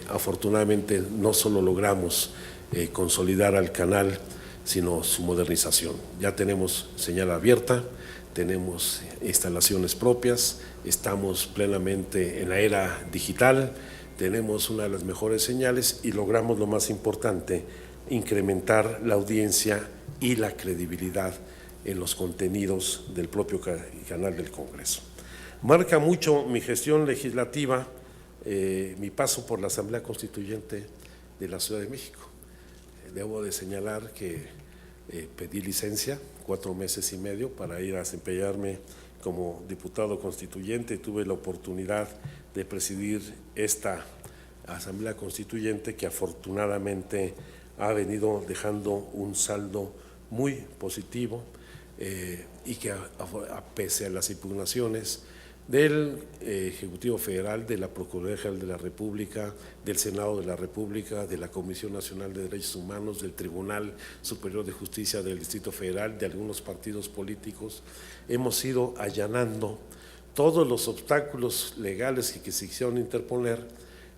Afortunadamente no solo logramos consolidar al canal, sino su modernización. Ya tenemos señal abierta, tenemos instalaciones propias, estamos plenamente en la era digital, tenemos una de las mejores señales y logramos lo más importante, incrementar la audiencia y la credibilidad en los contenidos del propio canal del Congreso. Marca mucho mi gestión legislativa mi paso por la Asamblea Constituyente de la Ciudad de México. Debo de señalar que pedí licencia 4 meses y medio para ir a desempeñarme como diputado constituyente. Tuve la oportunidad de presidir esta Asamblea Constituyente que afortunadamente ha venido dejando un saldo muy positivo y que pese a las impugnaciones del Ejecutivo Federal, de la Procuraduría General de la República, del Senado de la República, de la Comisión Nacional de Derechos Humanos, del Tribunal Superior de Justicia del Distrito Federal, de algunos partidos políticos, hemos ido allanando todos los obstáculos legales que se quisieron interponer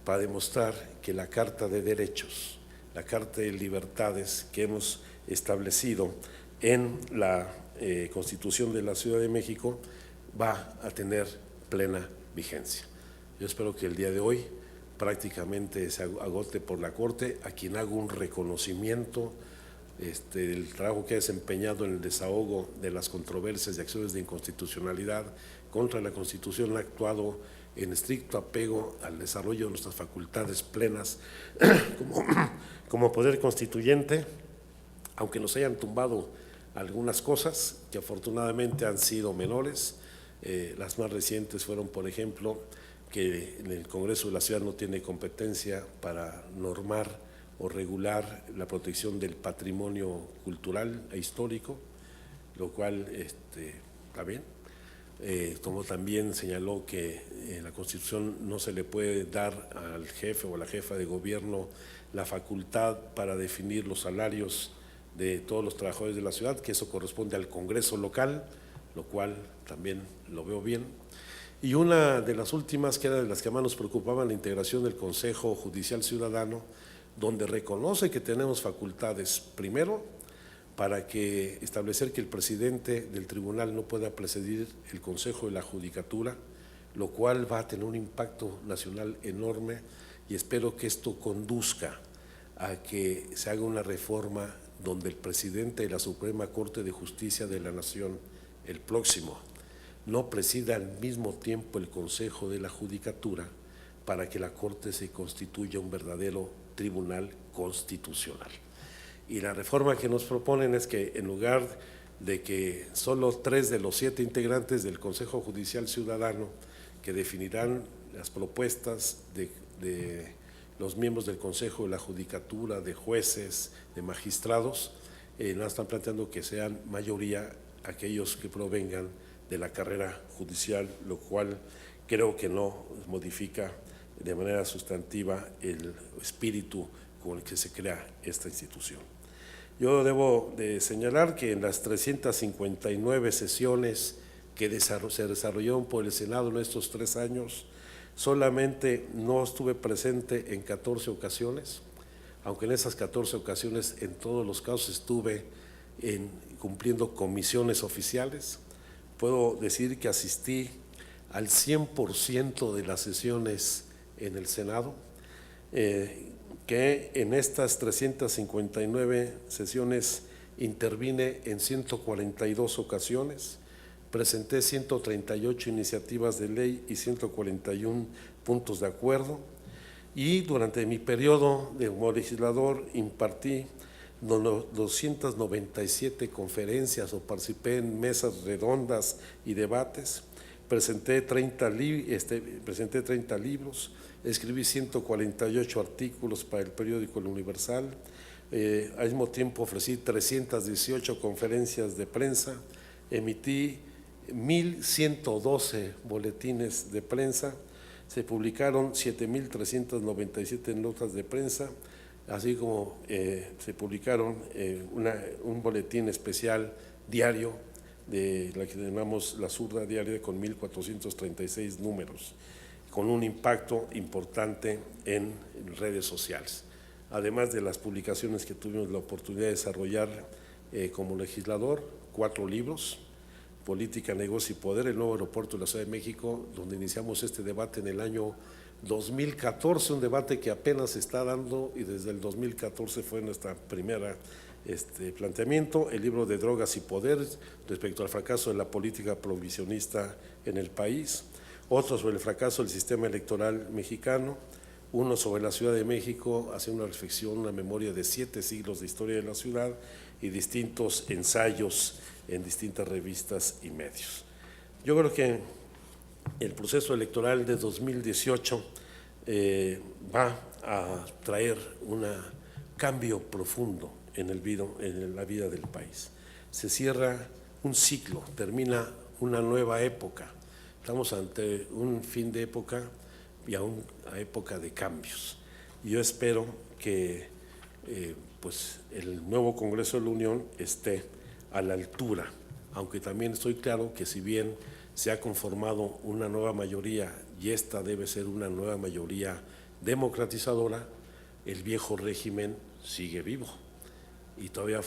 para demostrar que la Carta de Derechos, la Carta de Libertades que hemos establecido en la Constitución de la Ciudad de México va a tener plena vigencia. Yo espero que el día de hoy prácticamente se agote por la Corte, a quien hago un reconocimiento del trabajo que ha desempeñado en el desahogo de las controversias y acciones de inconstitucionalidad contra la Constitución. Ha actuado en estricto apego al desarrollo de nuestras facultades plenas como poder constituyente, aunque nos hayan tumbado algunas cosas que afortunadamente han sido menores. Las más recientes fueron, por ejemplo, que en el Congreso de la Ciudad no tiene competencia para normar o regular la protección del patrimonio cultural e histórico, lo cual está bien. Como también señaló que en la Constitución no se le puede dar al jefe o a la jefa de gobierno la facultad para definir los salarios de todos los trabajadores de la ciudad, que eso corresponde al Congreso local, lo cual también lo veo bien. Y una de las últimas, que era de las que más nos preocupaban, la integración del Consejo Judicial Ciudadano, donde reconoce que tenemos facultades, primero, para que establecer que el presidente del tribunal no pueda presidir el Consejo de la Judicatura, lo cual va a tener un impacto nacional enorme y espero que esto conduzca a que se haga una reforma donde el presidente de la Suprema Corte de Justicia de la Nación, el próximo, no presida al mismo tiempo el Consejo de la Judicatura para que la Corte se constituya un verdadero tribunal constitucional. Y la reforma que nos proponen es que en lugar de que solo 3 de los 7 integrantes del Consejo Judicial Ciudadano que definirán las propuestas de los miembros del Consejo de la Judicatura, de jueces, de magistrados, nos están planteando que sean mayoría aquellos que provengan de la carrera judicial, lo cual creo que no modifica de manera sustantiva el espíritu con el que se crea esta institución. Yo debo de señalar que en las 359 sesiones que se desarrollaron por el Senado en estos 3 años, solamente no estuve presente en 14 ocasiones, aunque en esas 14 ocasiones en todos los casos estuve cumpliendo comisiones oficiales. Puedo decir que asistí al 100% de las sesiones en el Senado, que en estas 359 sesiones intervine en 142 ocasiones, presenté 138 iniciativas de ley y 141 puntos de acuerdo, y durante mi periodo como legislador impartí 297 conferencias o participé en mesas redondas y debates, presenté 30 libros, escribí 148 artículos para el periódico El Universal, al mismo tiempo ofrecí 318 conferencias de prensa, emití 1,112 boletines de prensa, se publicaron 7,397 notas de prensa, así como se publicaron un boletín especial diario de la que llamamos La Zurda Diaria con 1,436 números. con un impacto importante en redes sociales. Además de las publicaciones que tuvimos la oportunidad de desarrollar como legislador, 4 libros, Política, Negocio y Poder, el nuevo aeropuerto de la Ciudad de México, donde iniciamos este debate en el año 2014, un debate que apenas se está dando y desde el 2014 fue nuestra primera planteamiento, el libro de Drogas y Poder respecto al fracaso de la política prohibicionista en el país, otro sobre el fracaso del sistema electoral mexicano, uno sobre la Ciudad de México, hace una reflexión, una memoria de 7 siglos de historia de la ciudad y distintos ensayos en distintas revistas y medios. Yo creo que el proceso electoral de 2018 va a traer un cambio profundo en la vida del país. Se cierra un ciclo, termina una nueva época. Estamos ante un fin de época y a una época de cambios. Yo espero que pues el nuevo Congreso de la Unión esté a la altura, aunque también estoy claro que si bien se ha conformado una nueva mayoría y esta debe ser una nueva mayoría democratizadora, el viejo régimen sigue vivo y todavía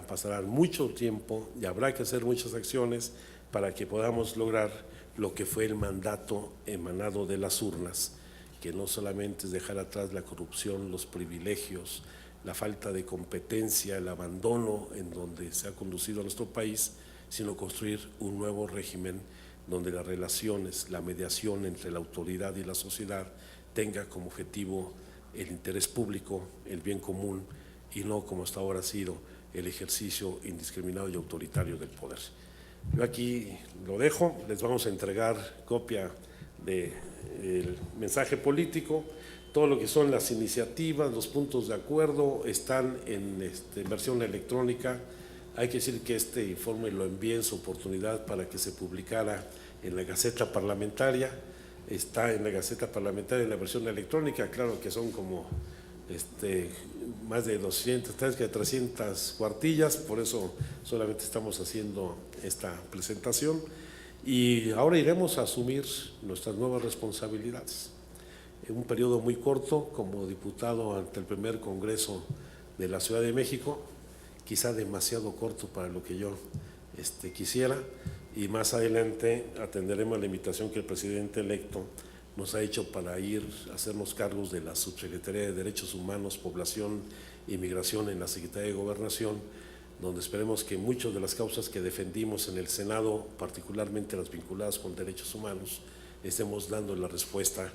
pasará mucho tiempo y habrá que hacer muchas acciones para que podamos lograr lo que fue el mandato emanado de las urnas, que no solamente es dejar atrás la corrupción, los privilegios, la falta de competencia, el abandono en donde se ha conducido a nuestro país, sino construir un nuevo régimen donde las relaciones, la mediación entre la autoridad y la sociedad tenga como objetivo el interés público, el bien común y no como hasta ahora ha sido el ejercicio indiscriminado y autoritario del poder. Yo aquí lo dejo, les vamos a entregar copia del mensaje político, todo lo que son las iniciativas, los puntos de acuerdo están en versión electrónica. Hay que decir que este informe lo envié en su oportunidad para que se publicara en la Gaceta Parlamentaria, está en la Gaceta Parlamentaria en la versión electrónica, claro que son como más de 300 cuartillas, por eso solamente estamos haciendo esta presentación y ahora iremos a asumir nuestras nuevas responsabilidades. En un periodo muy corto como diputado ante el primer Congreso de la Ciudad de México, quizá demasiado corto para lo que yo quisiera, y más adelante atenderemos la invitación que el presidente electo nos ha hecho para ir a hacernos cargos de la Subsecretaría de Derechos Humanos, Población y Migración en la Secretaría de Gobernación, donde esperemos que muchas de las causas que defendimos en el Senado, particularmente las vinculadas con derechos humanos, estemos dando la respuesta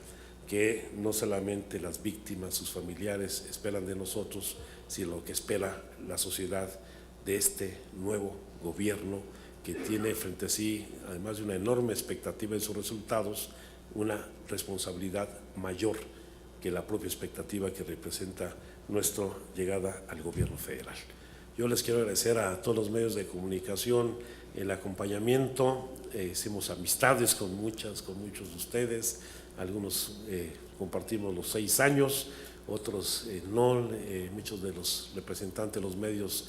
que no solamente las víctimas, sus familiares esperan de nosotros, sino lo que espera la sociedad de este nuevo gobierno que tiene frente a sí, además de una enorme expectativa en sus resultados, una responsabilidad mayor que la propia expectativa que representa nuestra llegada al gobierno federal. Yo les quiero agradecer a todos los medios de comunicación el acompañamiento, hicimos amistades con muchos de ustedes, algunos compartimos los 6 años, otros no, muchos de los representantes de los medios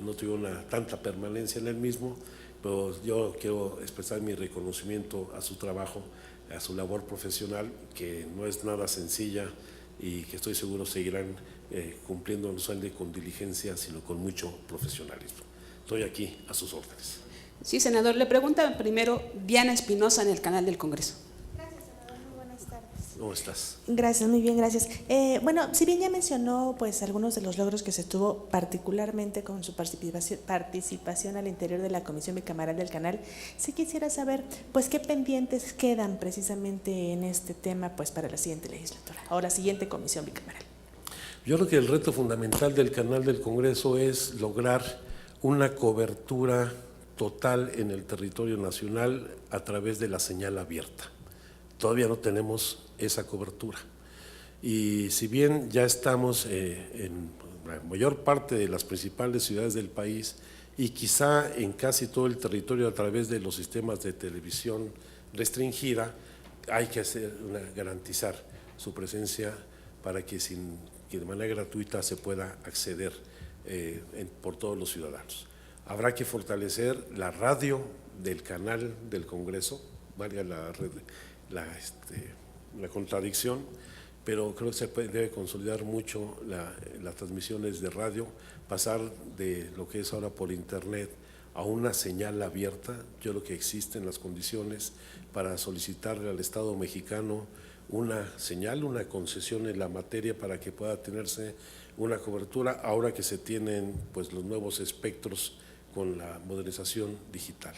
no tuvieron tanta permanencia en el mismo, pero yo quiero expresar mi reconocimiento a su trabajo, a su labor profesional, que no es nada sencilla y que estoy seguro seguirán cumpliendo no solamente con diligencia, sino con mucho profesionalismo. Estoy aquí a sus órdenes. Sí, senador. Le pregunta primero Diana Espinosa en el canal del Congreso. Gracias, senador. Muy buenas tardes. ¿Cómo estás? Gracias, muy bien, gracias. Bueno, si bien ya mencionó pues algunos de los logros que se tuvo, particularmente con su participación al interior de la Comisión Bicameral del Canal, sí quisiera saber pues qué pendientes quedan precisamente en este tema pues para la siguiente legislatura o la siguiente Comisión Bicameral. Yo creo que el reto fundamental del canal del Congreso es lograr una cobertura total en el territorio nacional a través de la señal abierta. Todavía no tenemos esa cobertura. Y si bien ya estamos en la mayor parte de las principales ciudades del país y quizá en casi todo el territorio a través de los sistemas de televisión restringida, hay que garantizar su presencia para que de manera gratuita se pueda acceder por todos los ciudadanos. Habrá que fortalecer la radio del canal del Congreso, valga la la contradicción, pero creo que debe consolidar mucho las transmisiones de radio, pasar de lo que es ahora por internet a una señal abierta. Yo creo que existen las condiciones para solicitarle al Estado mexicano una señal, una concesión en la materia para que pueda tenerse una cobertura ahora que se tienen pues los nuevos espectros con la modernización digital.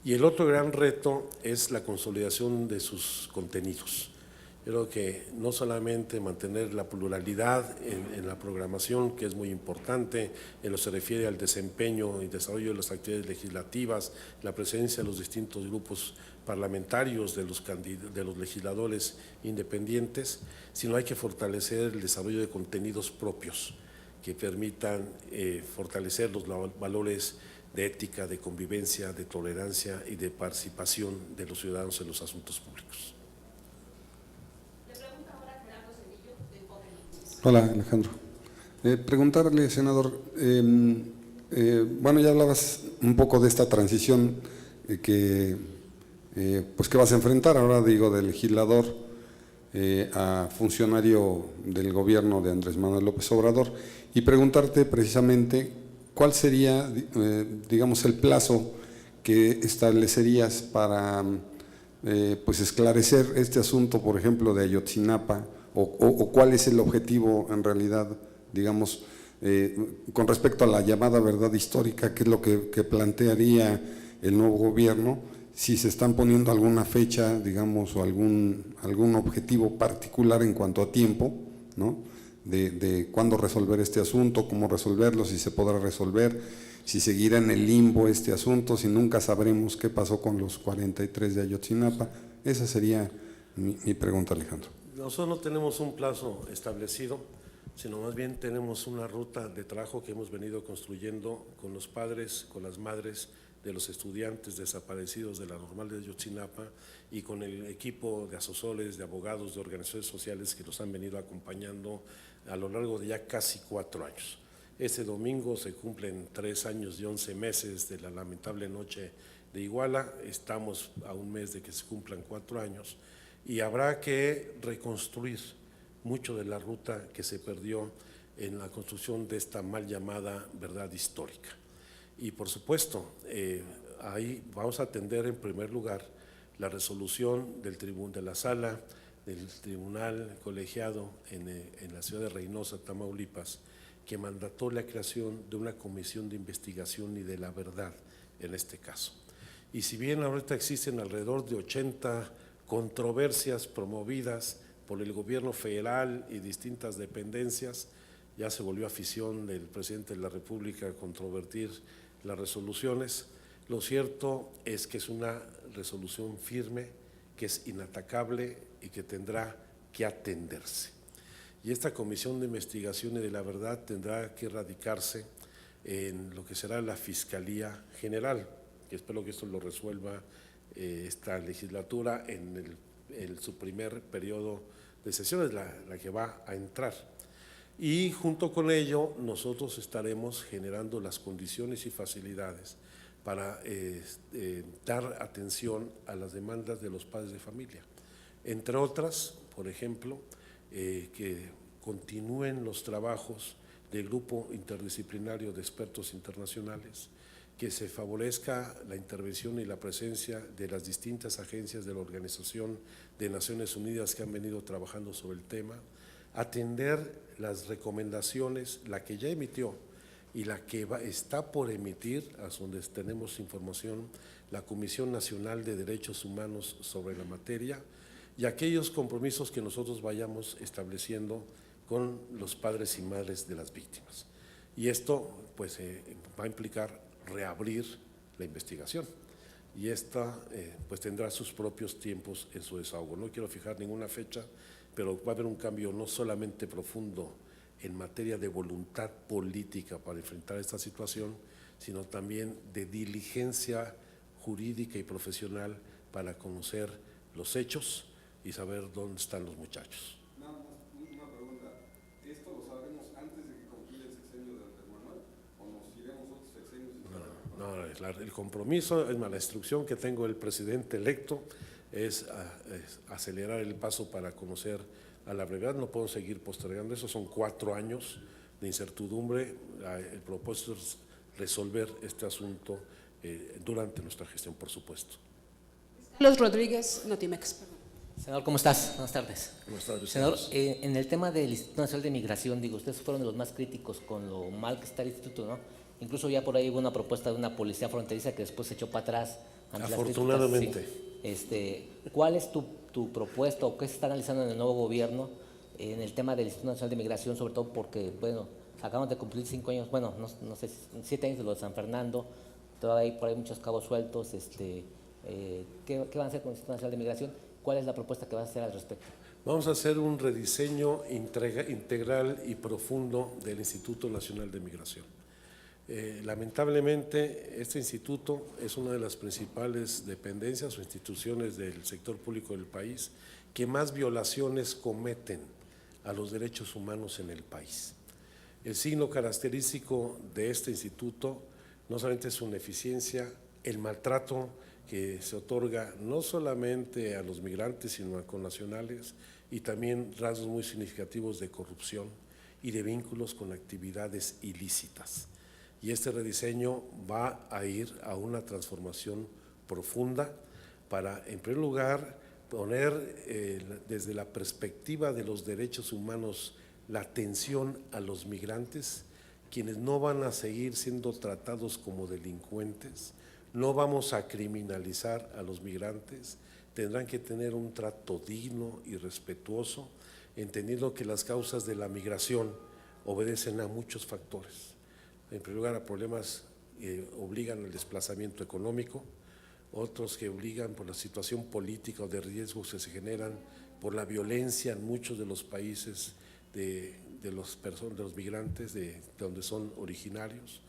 Y el otro gran reto es la consolidación de sus contenidos. Yo creo que no solamente mantener la pluralidad en la programación, que es muy importante en lo que se refiere al desempeño y desarrollo de las actividades legislativas, la presencia de los distintos grupos parlamentarios, de los legisladores independientes, sino hay que fortalecer el desarrollo de contenidos propios que permitan fortalecer los valores de ética, de convivencia, de tolerancia y de participación de los ciudadanos en los asuntos públicos. Hola, Alejandro. Preguntarle, senador, bueno, ya hablabas un poco de esta transición que vas a enfrentar ahora, digo, de legislador a funcionario del gobierno de Andrés Manuel López Obrador, y preguntarte precisamente cuál sería, digamos, el plazo que establecerías para esclarecer este asunto, por ejemplo, de Ayotzinapa, o cuál es el objetivo en realidad, digamos, con respecto a la llamada verdad histórica, qué es lo que plantearía el nuevo gobierno, si se están poniendo alguna fecha, digamos, o algún objetivo particular en cuanto a tiempo, ¿no? De cuándo resolver este asunto, cómo resolverlo, si se podrá resolver, si seguirá en el limbo este asunto, si nunca sabremos qué pasó con los 43 de Ayotzinapa. Esa sería mi pregunta, Alejandro. Nosotros no tenemos un plazo establecido, sino más bien tenemos una ruta de trabajo que hemos venido construyendo con los padres, con las madres de los estudiantes desaparecidos de la Normal de Ayotzinapa y con el equipo de asesores, de abogados, de organizaciones sociales que nos han venido acompañando a lo largo de ya casi 4 años. Este domingo se cumplen 3 años y 11 meses de la lamentable noche de Iguala, estamos a un mes de que se cumplan 4 años y habrá que reconstruir mucho de la ruta que se perdió en la construcción de esta mal llamada verdad histórica. Y por supuesto, ahí vamos a atender en primer lugar la resolución de la sala del Tribunal Colegiado en la ciudad de Reynosa, Tamaulipas, que mandató la creación de una comisión de investigación y de la verdad en este caso. Y si bien ahorita existen alrededor de 80 controversias promovidas por el gobierno federal y distintas dependencias, ya se volvió afición del presidente de la República a controvertir las resoluciones. Lo cierto es que es una resolución firme, que es inatacable y que tendrá que atenderse. Y esta comisión de investigación y de la verdad tendrá que radicarse en lo que será la Fiscalía General, que espero que esto lo resuelva esta legislatura en su primer periodo de sesiones, la que va a entrar. Y junto con ello nosotros estaremos generando las condiciones y facilidades para dar atención a las demandas de los padres de familia. Entre otras, por ejemplo, que continúen los trabajos del grupo interdisciplinario de expertos internacionales, que se favorezca la intervención y la presencia de las distintas agencias de la Organización de Naciones Unidas que han venido trabajando sobre el tema, atender las recomendaciones, la que ya emitió y la que está por emitir, a donde tenemos información, la Comisión Nacional de Derechos Humanos sobre la materia, y aquellos compromisos que nosotros vayamos estableciendo con los padres y madres de las víctimas. Y esto pues va a implicar reabrir la investigación, y esta pues tendrá sus propios tiempos en su desahogo. No quiero fijar ninguna fecha, pero va a haber un cambio no solamente profundo en materia de voluntad política para enfrentar esta situación, sino también de diligencia jurídica y profesional para conocer los hechos y saber dónde están los muchachos. Nada más una pregunta, ¿esto lo sabremos antes de que concluya el sexenio de Andrés Manuel o nos iremos otros sexenios? No, el compromiso, es más, la instrucción que tengo del presidente electo es acelerar el paso para conocer a la brevedad. No podemos seguir postergando eso, son 4 años de incertidumbre. El propósito es resolver este asunto durante nuestra gestión, por supuesto. Carlos Rodríguez, Notimex. Perdón. Senador, ¿cómo estás? Buenas tardes. Buenas tardes. Senador, en el tema del Instituto Nacional de Migración, digo, ustedes fueron de los más críticos con lo mal que está el instituto, ¿no? Incluso ya por ahí hubo una propuesta de una policía fronteriza que después se echó para atrás. Ante Afortunadamente. las críticas. Sí. ¿Cuál es tu propuesta o qué se está analizando en el nuevo gobierno en el tema del Instituto Nacional de Migración, sobre todo porque, bueno, acabamos de cumplir 5 años, bueno, no sé, 7 años de lo de San Fernando, todavía hay por ahí muchos cabos sueltos, ¿qué van a hacer con el Instituto Nacional de Migración? ¿Cuál es la propuesta que vas a hacer al respecto? Vamos a hacer un rediseño integral y profundo del Instituto Nacional de Migración. Lamentablemente, este instituto es una de las principales dependencias o instituciones del sector público del país que más violaciones cometen a los derechos humanos en el país. El signo característico de este instituto no solamente es su ineficiencia, el maltrato que se otorga no solamente a los migrantes, sino a connacionales, y también rasgos muy significativos de corrupción y de vínculos con actividades ilícitas. Y este rediseño va a ir a una transformación profunda para, en primer lugar, poner desde la perspectiva de los derechos humanos la atención a los migrantes, quienes no van a seguir siendo tratados como delincuentes, no vamos a criminalizar a los migrantes, tendrán que tener un trato digno y respetuoso, entendiendo que las causas de la migración obedecen a muchos factores. En primer lugar, a problemas que obligan al desplazamiento económico, otros que obligan por la situación política o de riesgos que se generan por la violencia en muchos de los países de los migrantes de donde son originarios,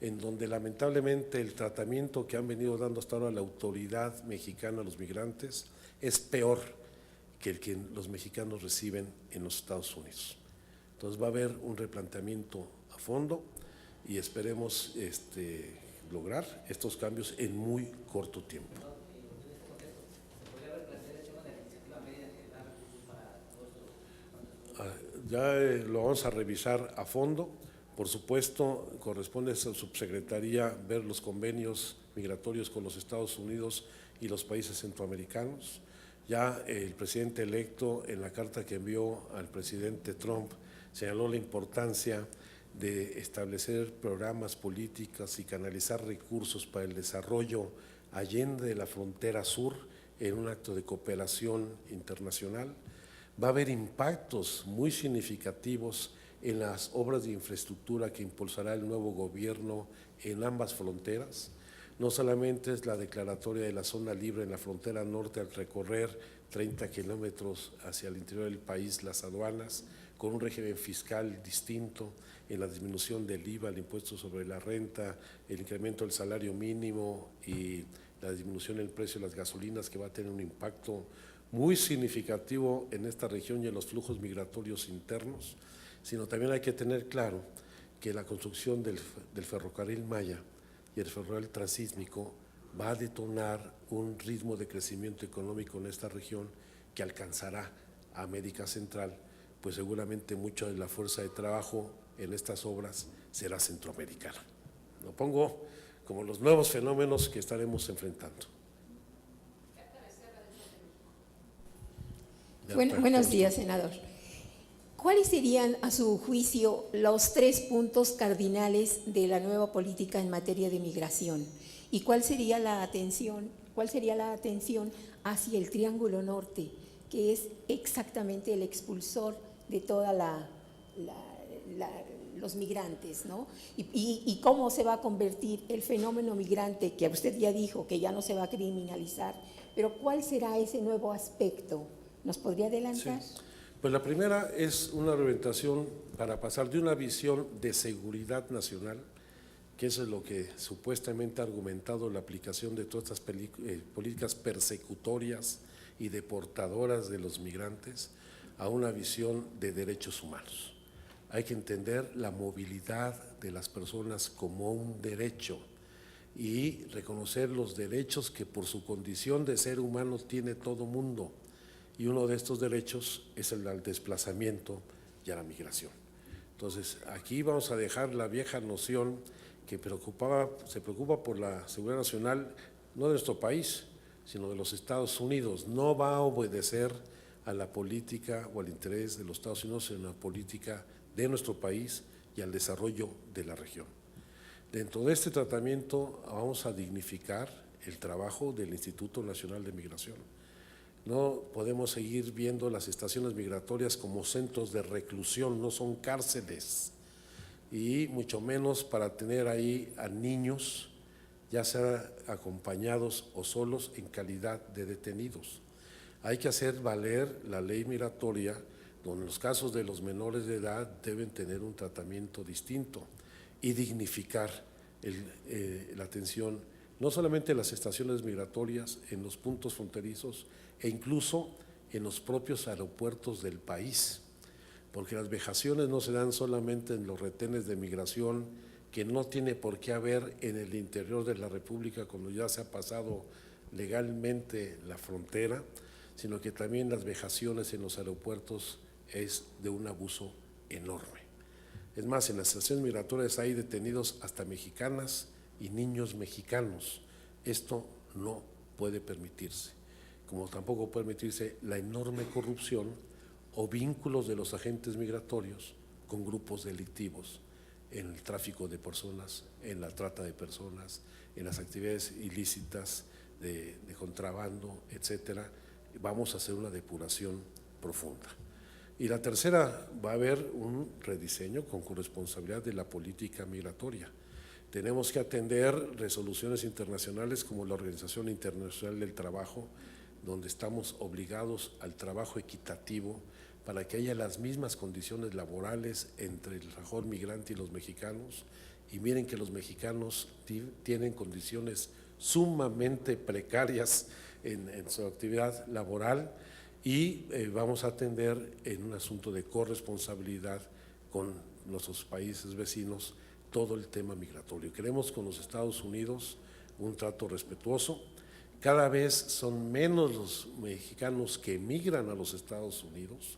en donde lamentablemente el tratamiento que han venido dando hasta ahora la autoridad mexicana a los migrantes es peor que el que los mexicanos reciben en los Estados Unidos. Entonces va a haber un replanteamiento a fondo y esperemos lograr estos cambios en muy corto tiempo. Ya lo vamos a revisar a fondo. Por supuesto, corresponde a su subsecretaría ver los convenios migratorios con los Estados Unidos y los países centroamericanos. Ya el presidente electo, en la carta que envió al presidente Trump, señaló la importancia de establecer programas, políticas y canalizar recursos para el desarrollo allende de la frontera sur en un acto de cooperación internacional. Va a haber impactos muy significativos en las obras de infraestructura que impulsará el nuevo gobierno en ambas fronteras. No solamente es la declaratoria de la zona libre en la frontera norte al recorrer 30 kilómetros hacia el interior del país, las aduanas, con un régimen fiscal distinto en la disminución del IVA, el impuesto sobre la renta, el incremento del salario mínimo y la disminución del precio de las gasolinas, que va a tener un impacto muy significativo en esta región y en los flujos migratorios internos, sino también hay que tener claro que la construcción del ferrocarril Maya y el ferrocarril transísmico va a detonar un ritmo de crecimiento económico en esta región que alcanzará a América Central, pues seguramente mucha de la fuerza de trabajo en estas obras será centroamericana. Lo pongo como los nuevos fenómenos que estaremos enfrentando. Buenos días, senador. ¿Cuáles serían, a su juicio, los 3 puntos cardinales de la nueva política en materia de migración? ¿Y cuál sería la atención hacia el Triángulo Norte, que es exactamente el expulsor de toda los migrantes, ¿no? Y cómo se va a convertir el fenómeno migrante, que usted ya dijo que ya no se va a criminalizar, pero ¿cuál será ese nuevo aspecto? ¿Nos podría adelantar? Sí. Pues la primera es una orientación para pasar de una visión de seguridad nacional, que eso es lo que supuestamente ha argumentado la aplicación de todas estas políticas persecutorias y deportadoras de los migrantes, a una visión de derechos humanos. Hay que entender la movilidad de las personas como un derecho y reconocer los derechos que por su condición de ser humano tiene todo mundo. Y uno de estos derechos es el al desplazamiento y a la migración. Entonces, aquí vamos a dejar la vieja noción que se preocupa por la seguridad nacional, no de nuestro país, sino de los Estados Unidos. No va a obedecer a la política o al interés de los Estados Unidos, sino a la política de nuestro país y al desarrollo de la región. Dentro de este tratamiento vamos a dignificar el trabajo del Instituto Nacional de Migración. No podemos seguir viendo las estaciones migratorias como centros de reclusión, no son cárceles, y mucho menos para tener ahí a niños, ya sea acompañados o solos, en calidad de detenidos. Hay que hacer valer la ley migratoria, donde en los casos de los menores de edad deben tener un tratamiento distinto y dignificar la atención, no solamente en las estaciones migratorias, en los puntos fronterizos e incluso en los propios aeropuertos del país, porque las vejaciones no se dan solamente en los retenes de migración, que no tiene por qué haber en el interior de la República cuando ya se ha pasado legalmente la frontera, sino que también las vejaciones en los aeropuertos es de un abuso enorme. Es más, en las estaciones migratorias hay detenidos hasta mexicanas y niños mexicanos. Esto no puede permitirse, como tampoco puede permitirse la enorme corrupción o vínculos de los agentes migratorios con grupos delictivos en el tráfico de personas, en la trata de personas, en las actividades ilícitas de contrabando, etcétera. Vamos a hacer una depuración profunda. Y la tercera, va a haber un rediseño con corresponsabilidad de la política migratoria. Tenemos que atender resoluciones internacionales como la Organización Internacional del Trabajo, donde estamos obligados al trabajo equitativo para que haya las mismas condiciones laborales entre el trabajador migrante y los mexicanos. Y miren que los mexicanos tienen condiciones sumamente precarias en su actividad laboral, y vamos a atender en un asunto de corresponsabilidad con nuestros países vecinos todo el tema migratorio. Queremos con los Estados Unidos un trato respetuoso. Cada vez son menos los mexicanos que emigran a los Estados Unidos.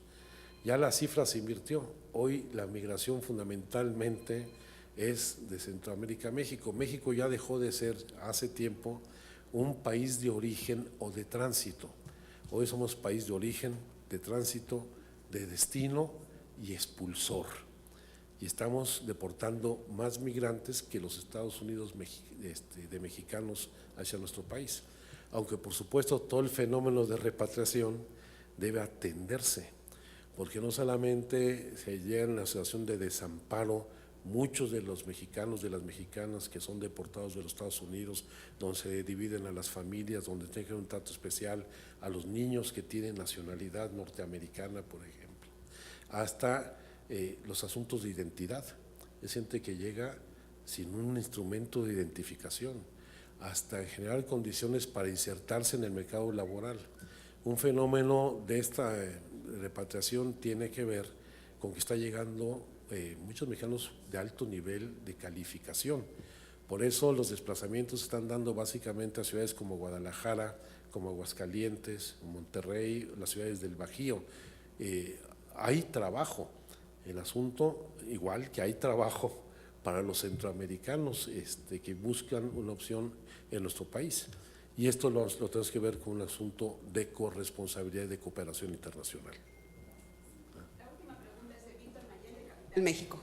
Ya la cifra se invirtió. Hoy la migración fundamentalmente es de Centroamérica a México. México ya dejó de ser hace tiempo un país de origen o de tránsito. Hoy somos país de origen, de tránsito, de destino y expulsor. Y estamos deportando más migrantes que los Estados Unidos de mexicanos hacia nuestro país. Aunque por supuesto todo el fenómeno de repatriación debe atenderse, porque no solamente se llega en la situación de desamparo muchos de los mexicanos, de las mexicanas que son deportados de los Estados Unidos, donde se dividen a las familias, donde tienen un trato especial a los niños que tienen nacionalidad norteamericana, por ejemplo, hasta los asuntos de identidad. Es gente que llega sin un instrumento de identificación, hasta generar condiciones para insertarse en el mercado laboral. Un fenómeno de esta repatriación tiene que ver con que está llegando muchos mexicanos de alto nivel de calificación. Por eso los desplazamientos se están dando básicamente a ciudades como Guadalajara, como Aguascalientes, Monterrey, las ciudades del Bajío. Hay trabajo. El asunto, igual que hay trabajo para los centroamericanos que buscan una opción en nuestro país. Y esto lo tenemos que ver con un asunto de corresponsabilidad y de cooperación internacional. En México.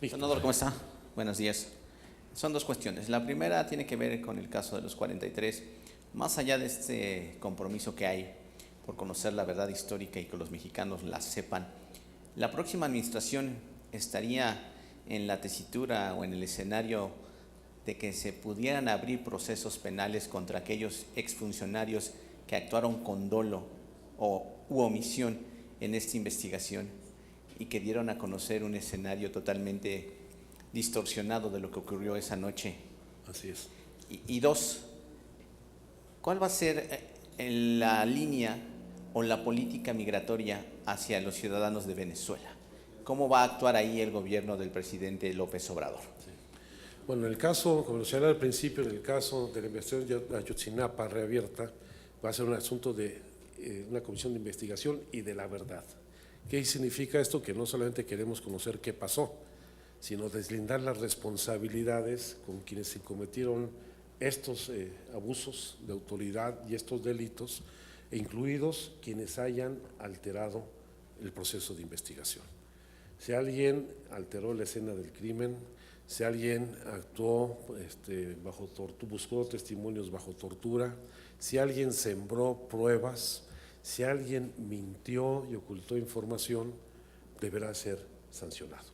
Senador, ¿cómo está? Buenos días. Son dos cuestiones. La primera tiene que ver con el caso de los 43. Más allá de este compromiso que hay por conocer la verdad histórica y que los mexicanos la sepan, ¿la próxima administración estaría en la tesitura o en el escenario de que se pudieran abrir procesos penales contra aquellos exfuncionarios que actuaron con dolo u omisión en esta investigación y que dieron a conocer un escenario totalmente distorsionado de lo que ocurrió esa noche? Así es. Y dos, ¿cuál va a ser la línea o la política migratoria hacia los ciudadanos de Venezuela? ¿Cómo va a actuar ahí el gobierno del presidente López Obrador? Sí. Bueno, en el caso, como lo señalé al principio, en el caso de la investigación de Ayotzinapa reabierta, va a ser un asunto de una comisión de investigación y de la verdad. ¿Qué significa esto? Que no solamente queremos conocer qué pasó, sino deslindar las responsabilidades con quienes se cometieron estos abusos de autoridad y estos delitos, e incluidos quienes hayan alterado el proceso de investigación. Si alguien alteró la escena del crimen, si alguien actuó bajo tortura, buscó testimonios bajo tortura, si alguien sembró pruebas, si alguien mintió y ocultó información, deberá ser sancionado.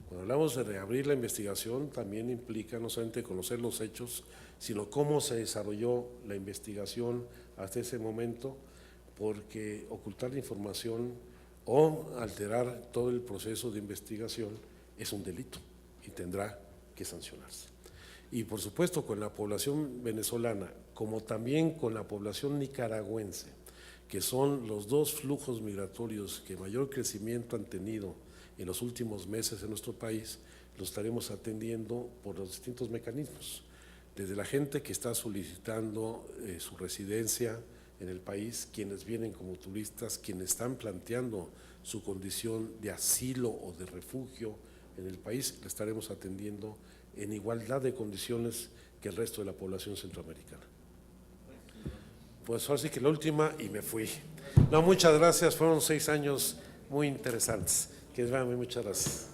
Cuando hablamos de reabrir la investigación, también implica no solamente conocer los hechos, sino cómo se desarrolló la investigación hasta ese momento, porque ocultar la información o alterar todo el proceso de investigación es un delito y tendrá que sancionarse. Y por supuesto con la población venezolana, como también con la población nicaragüense, que son los dos flujos migratorios que mayor crecimiento han tenido en los últimos meses en nuestro país, lo estaremos atendiendo por los distintos mecanismos, desde la gente que está solicitando su residencia en el país, quienes vienen como turistas, quienes están planteando su condición de asilo o de refugio en el país, le estaremos atendiendo en igualdad de condiciones que el resto de la población centroamericana. Pues ahora sí que la última y me fui. No, muchas gracias, fueron 6 años muy interesantes. Que muchas gracias.